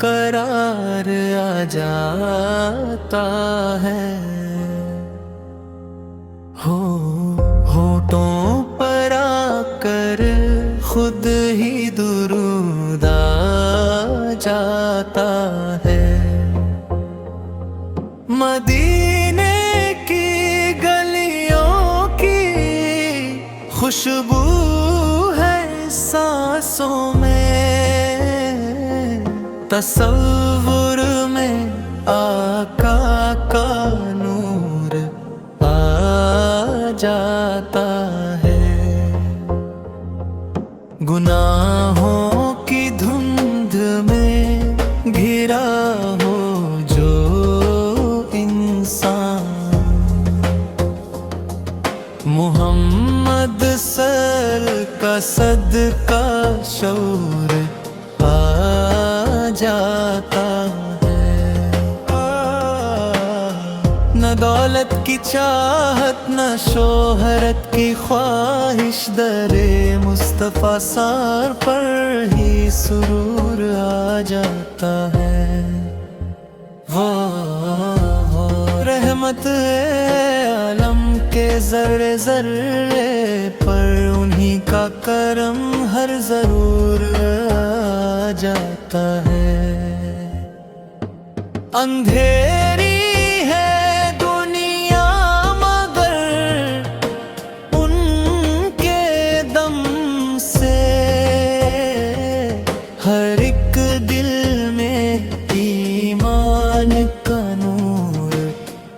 करार आ जाता है। हो होठों पर आकर खुद ही दुरूद आ जाता है। मदीने की गलियों की खुशबू है सांसों में, तसव्वुर में आका का नूर आ जाता है। गुनाहों की धुंध में घिरा हो जो इंसान, मुहम्मद सर का सदका शौर आ जाता है। न दौलत की चाहत न शोहरत की ख्वाहिश, दरे मुस्तफा सार पर ही सुरूर आ जाता है। वो रहमत आलम के जर्रे जर्रे पर उन्हीं का करम हर जरूर आ जाता है। अंधेरी है दुनिया मगर उनके दम से, हर एक दिल में ईमान का नूर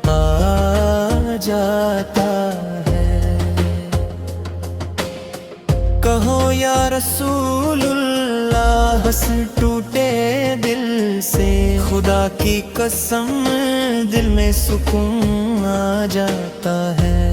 आ जाता है। कहो या रसूलुल्लाह बस टूटे दिल से, खुदा की कसम दिल में सुकून आ जाता है।